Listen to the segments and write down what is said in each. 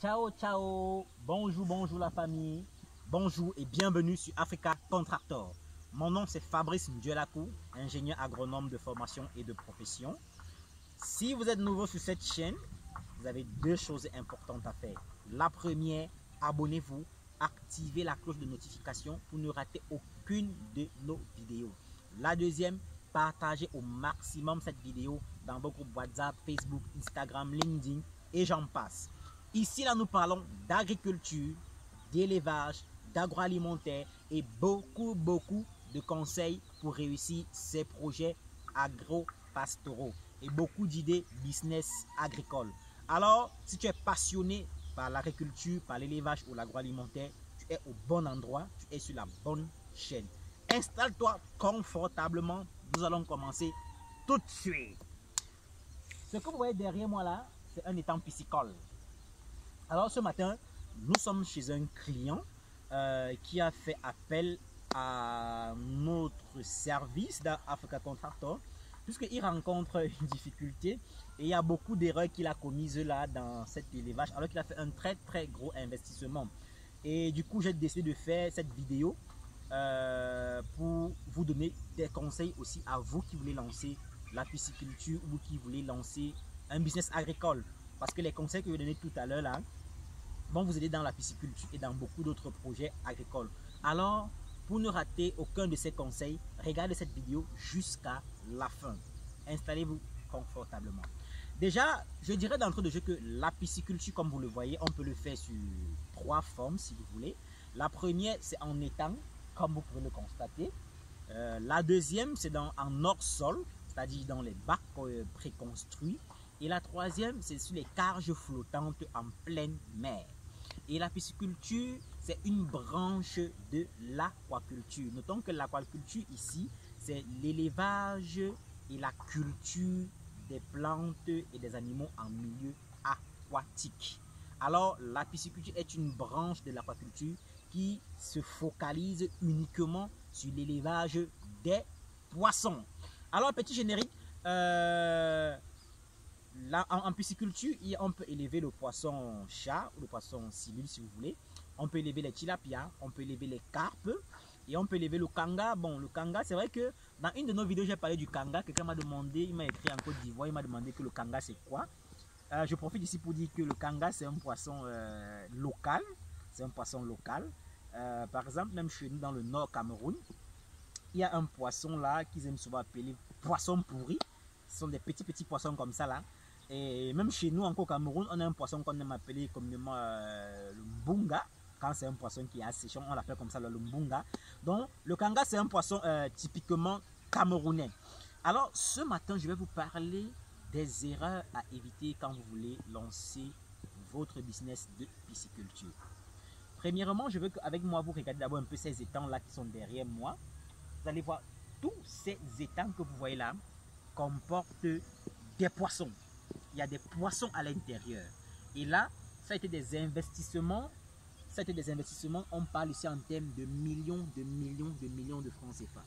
Ciao, ciao, bonjour, bonjour la famille, bonjour et bienvenue sur Africa Contractor. Mon nom c'est Fabrice Ndiolakou, ingénieur agronome de formation et de profession. Si vous êtes nouveau sur cette chaîne, vous avez deux choses importantes à faire. La première, abonnez-vous, activez la cloche de notification pour ne rater aucune de nos vidéos. La deuxième, partagez au maximum cette vidéo dans vos groupes WhatsApp, Facebook, Instagram, LinkedIn et j'en passe. Ici, là, nous parlons d'agriculture, d'élevage, d'agroalimentaire et beaucoup de conseils pour réussir ces projets agro-pastoraux et beaucoup d'idées business agricole. Alors, si tu es passionné par l'agriculture, par l'élevage ou l'agroalimentaire, tu es au bon endroit, tu es sur la bonne chaîne. Installe-toi confortablement, nous allons commencer tout de suite. Ce que vous voyez derrière moi là, c'est un étang piscicole. Alors ce matin, nous sommes chez un client qui a fait appel à notre service d'Africa Contractor puisqu'il rencontre une difficulté et il y a beaucoup d'erreurs qu'il a commises là dans cet élevage alors qu'il a fait un très gros investissement. Et du coup, j'ai décidé de faire cette vidéo pour vous donner des conseils aussi à vous qui voulez lancer la pisciculture ou qui voulez lancer un business agricole. Parce que les conseils que je vais donner tout à l'heure là vont vous aider dans la pisciculture et dans beaucoup d'autres projets agricoles. Alors, pour ne rater aucun de ces conseils, regardez cette vidéo jusqu'à la fin. Installez-vous confortablement. Déjà, je dirais d'entrée de jeu que la pisciculture, comme vous le voyez, on peut le faire sur trois formes si vous voulez. La première, c'est en étang, comme vous pouvez le constater. La deuxième, c'est en hors-sol, c'est-à-dire dans les bacs préconstruits. Et la troisième, c'est sur les carges flottantes en pleine mer. Et la pisciculture, c'est une branche de l'aquaculture. Notons que l'aquaculture ici, c'est l'élevage et la culture des plantes et des animaux en milieu aquatique. Alors, la pisciculture est une branche de l'aquaculture qui se focalise uniquement sur l'élevage des poissons. Alors, petit générique, là, en pisciculture, on peut élever le poisson chat ou le poisson cibule si vous voulez. On peut élever les tilapias, on peut élever les carpes et on peut élever le kanga. Bon, le kanga, c'est vrai que dans une de nos vidéos, j'ai parlé du kanga. Quelqu'un m'a demandé, il m'a écrit en Côte d'Ivoire, il m'a demandé que le kanga c'est quoi. Je profite ici pour dire que le kanga c'est un poisson local. C'est un poisson local. Par exemple, même chez nous dans le nord Cameroun, il y a un poisson là qu'ils aiment souvent appeler poisson pourri. Ce sont des petits poissons comme ça là. Et même chez nous, encore au Cameroun, on a un poisson qu'on aime appeler communément le mbunga. Quand c'est un poisson qui est assez chaud, on l'appelle comme ça le mbunga. Donc, le kanga, c'est un poisson typiquement camerounais. Alors, ce matin, je vais vous parler des erreurs à éviter quand vous voulez lancer votre business de pisciculture. Premièrement, je veux qu'avec moi, vous regardez d'abord un peu ces étangs-là qui sont derrière moi. Vous allez voir, tous ces étangs que vous voyez là comportent des poissons. Il y a des poissons à l'intérieur. Et là, ça a été des investissements. On parle ici en termes de millions de francs CFA.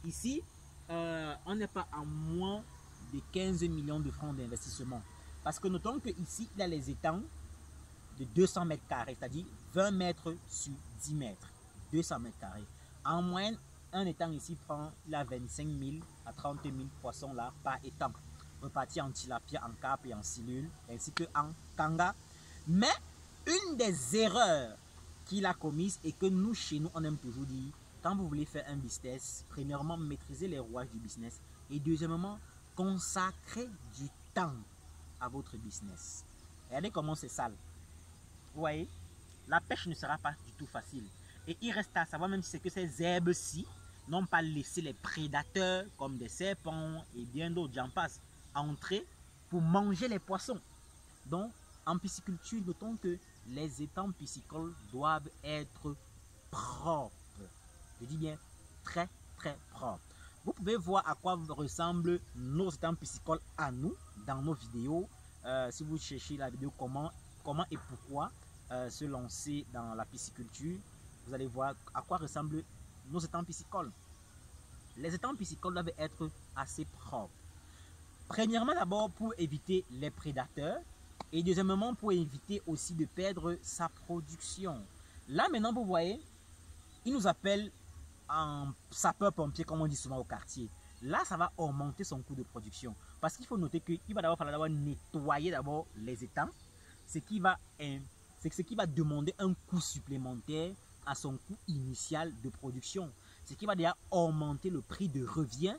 Ici, on n'est pas à moins de 15 millions de francs d'investissement. Parce que notons qu'ici, il y a les étangs de 200 mètres carrés, c'est-à-dire 20 mètres sur 10 mètres. 200 mètres carrés. En moyenne, un étang ici prend la 25 000 à 30 000 poissons là par étang. Repartis en tilapia, en carpe et en silule, ainsi que en kanga. Mais une des erreurs qu'il a commises et que nous, chez nous, on aime toujours dire, quand vous voulez faire un business, premièrement, maîtriser les rouages du business et deuxièmement, consacrer du temps à votre business. Regardez comment c'est sale. Vous voyez, la pêche ne sera pas du tout facile. Et il reste à savoir même si c'est que ces herbes-ci n'ont pas laissé les prédateurs comme des serpents et bien d'autres, j'en passe, entrer pour manger les poissons. Donc, en pisciculture, notons que les étangs piscicoles doivent être propres. Je dis bien très propres. Vous pouvez voir à quoi ressemblent nos étangs piscicoles à nous dans nos vidéos. Si vous cherchez la vidéo comment et pourquoi se lancer dans la pisciculture, vous allez voir à quoi ressemblent nos étangs piscicoles. Les étangs piscicoles doivent être assez propres. Premièrement, d'abord, pour éviter les prédateurs, Et deuxièmement, pour éviter aussi de perdre sa production. Là, maintenant, vous voyez, il nous appelle en sapeur-pompier, comme on dit souvent au quartier. Là, ça va augmenter son coût de production. Parce qu'il faut noter qu'il va d'abord falloir nettoyer d'abord les étangs, ce qui va demander un coût supplémentaire à son coût initial de production. Ce qui va déjà augmenter le prix de revient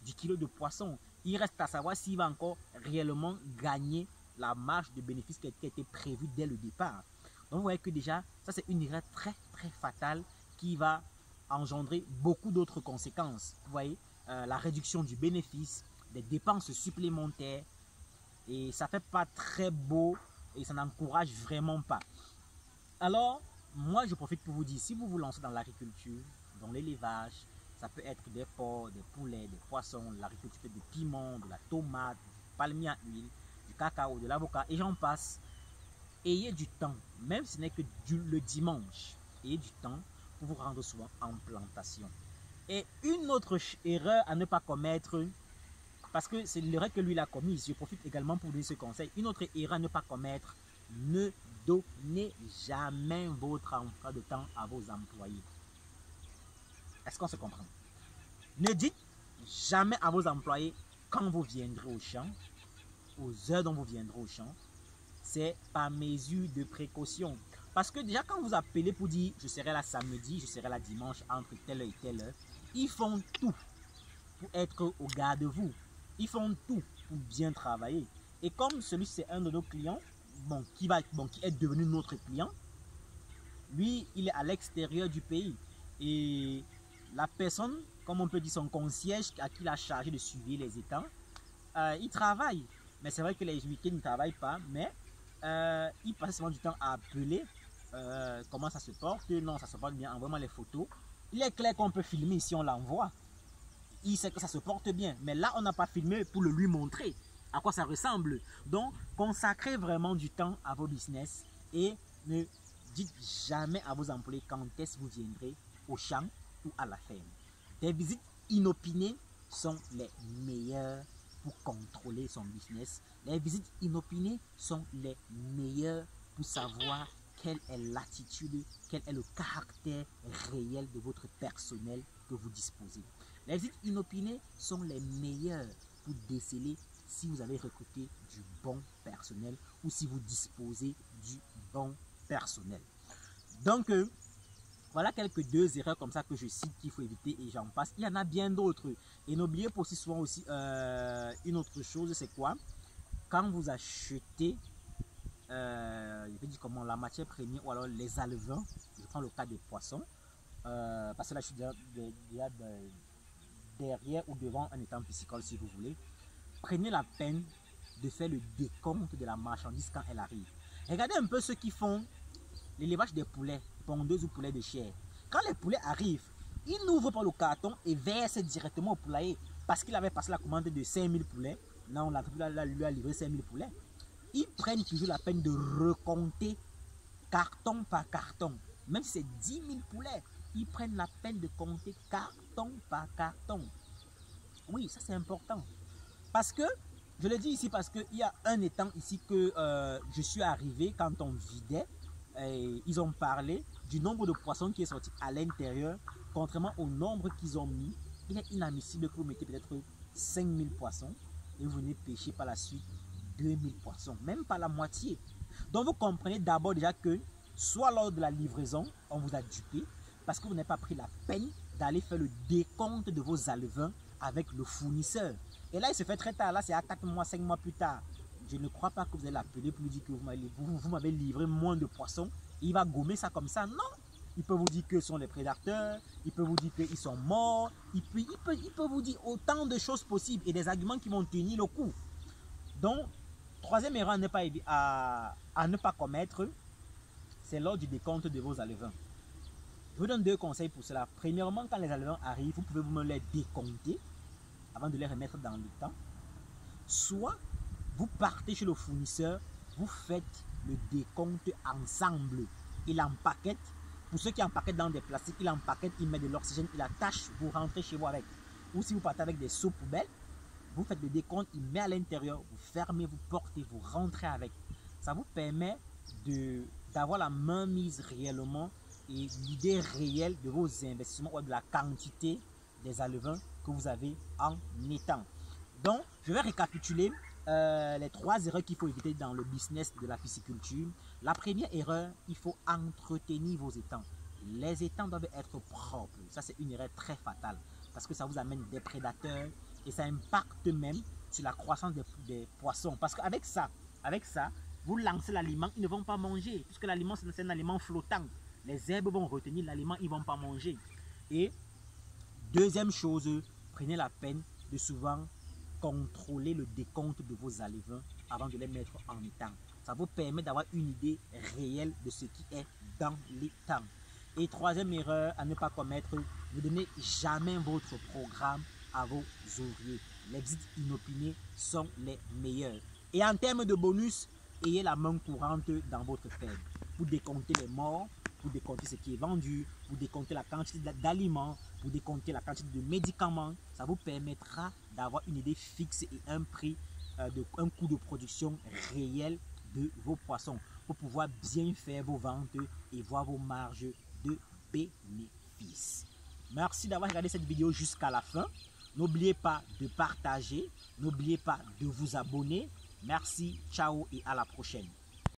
du kilo de poisson. Il reste à savoir s'il va encore réellement gagner la marge de bénéfice qui a été prévue dès le départ. Donc vous voyez que déjà, ça c'est une erreur très très fatale qui va engendrer beaucoup d'autres conséquences. Vous voyez, la réduction du bénéfice, des dépenses supplémentaires, et ça fait pas très beau et ça n'encourage vraiment pas. Alors, moi je profite pour vous dire, si vous vous lancez dans l'agriculture, dans l'élevage, ça peut être des porcs, des poulets, des poissons, l'agriculture des piments, de la tomate, du palmier à huile, du cacao, de l'avocat, et j'en passe. Ayez du temps, même si ce n'est que le dimanche, ayez du temps pour vous rendre souvent en plantation. Et une autre erreur à ne pas commettre, parce que c'est l'erreur que lui a commise, je profite également pour donner ce conseil, une autre erreur à ne pas commettre, ne donnez jamais votre emploi de temps à vos employés. Est-ce qu'on se comprend? Ne dites jamais à vos employés quand vous viendrez au champ, aux heures dont vous viendrez au champ. C'est par mesure de précaution. Parce que déjà quand vous appelez pour dire je serai là samedi, je serai là dimanche entre telle heure et telle heure, ils font tout pour être au garde-vous. Ils font tout pour bien travailler. Et comme celui-ci c'est un de nos clients, qui est devenu notre client, lui il est à l'extérieur du pays. Et la personne, comme on peut dire son concierge à qui il a chargé de suivre les étangs, il travaille. Mais c'est vrai que les week-ends il ne travaille pas, mais il passe souvent du temps à appeler comment ça se porte. Non, ça se porte bien, envoie-moi les photos. Il est clair qu'on peut filmer si on l'envoie. Il sait que ça se porte bien, mais là on n'a pas filmé pour le lui montrer à quoi ça ressemble. Donc consacrez vraiment du temps à vos business et ne dites jamais à vos employés quand est-ce que vous viendrez au champ ou à la ferme. Des visites inopinées sont les meilleures pour contrôler son business. Les visites inopinées sont les meilleures pour savoir quelle est l'attitude, quel est le caractère réel de votre personnel que vous disposez. Les visites inopinées sont les meilleures pour déceler si vous avez recruté du bon personnel ou si vous disposez du bon personnel. Donc, voilà quelques deux erreurs comme ça que je cite qu'il faut éviter et j'en passe. Il y en a bien d'autres. Et n'oubliez pas aussi souvent aussi une autre chose, c'est quoi? Quand vous achetez, je vais dire comment, la matière première ou alors les alevins, je prends le cas des poissons, parce que là je suis déjà derrière ou devant un étang piscicole si vous voulez. Prenez la peine de faire le décompte de la marchandise quand elle arrive. Regardez un peu ceux qui font l'élevage des poulets, pondeuses ou poulets de chair. Quand les poulets arrivent, ils n'ouvrent pas le carton et versent directement au poulailler parce qu'il avait passé la commande de 5000 poulets. Là, lui a livré 5000 poulets. Ils prennent toujours la peine de recompter carton par carton. Même si c'est 10 000 poulets, ils prennent la peine de compter carton par carton. Oui, ça c'est important. Parce que, je le dis ici parce qu'il y a un étang ici que je suis arrivé quand on vidait. Et ils ont parlé du nombre de poissons qui est sorti à l'intérieur, contrairement au nombre qu'ils ont mis. Il est inadmissible que vous mettez peut-être 5000 poissons et vous venez pêcher par la suite 2000 poissons, même pas la moitié. Donc vous comprenez d'abord déjà que soit lors de la livraison, on vous a dupé parce que vous n'avez pas pris la peine d'aller faire le décompte de vos alevins avec le fournisseur. Et là, il se fait très tard, là c'est à 4 mois, 5 mois plus tard. Je ne crois pas que vous allez l'appeler pour lui dire que vous m'avez livré moins de poissons. Il va gommer ça comme ça. Non. Il peut vous dire que ce sont les prédateurs. Il peut vous dire qu'ils sont morts. Il peut vous dire autant de choses possibles et des arguments qui vont tenir le coup. Donc, troisième erreur à ne pas commettre, c'est lors du décompte de vos alevins. Je vous donne deux conseils pour cela. Premièrement, quand les alevins arrivent, vous pouvez vous les décompter avant de les remettre dans le temps. Soit vous partez chez le fournisseur, vous faites le décompte ensemble. Il empaquette. Pour ceux qui empaquettent dans des plastiques, il empaquette, il met de l'oxygène, il attache, vous rentrez chez vous avec. Ou si vous partez avec des seaux poubelles, vous faites le décompte, il met à l'intérieur, vous fermez, vous portez, vous rentrez avec. ça vous permet d'avoir la main mise réellement et l'idée réelle de vos investissements ou de la quantité des alevins que vous avez en étang. Donc, je vais récapituler les 3 erreurs qu'il faut éviter dans le business de la pisciculture. La première erreur, il faut entretenir vos étangs. Les étangs doivent être propres. Ça, c'est une erreur très fatale parce que ça vous amène des prédateurs et ça impacte même sur la croissance des poissons. Parce qu'avec ça, vous lancez l'aliment, ils ne vont pas manger puisque l'aliment, c'est un aliment flottant. Les herbes vont retenir l'aliment, ils ne vont pas manger. Et deuxième chose, prenez la peine de souvent contrôler le décompte de vos alevins avant de les mettre en étang. Ça vous permet d'avoir une idée réelle de ce qui est dans l'étang. Et troisième erreur à ne pas commettre, ne donnez jamais votre programme à vos ouvriers. Les visites inopinées sont les meilleures. Et en termes de bonus, ayez la main courante dans votre ferme. Vous décomptez les morts, vous décomptez ce qui est vendu, vous décomptez la quantité d'aliments, vous décomptez la quantité de médicaments. Ça vous permettra d'avoir une idée fixe et un prix, un coût de production réel de vos poissons pour pouvoir bien faire vos ventes et voir vos marges de bénéfices. Merci d'avoir regardé cette vidéo jusqu'à la fin. N'oubliez pas de partager, n'oubliez pas de vous abonner. Merci, ciao et à la prochaine.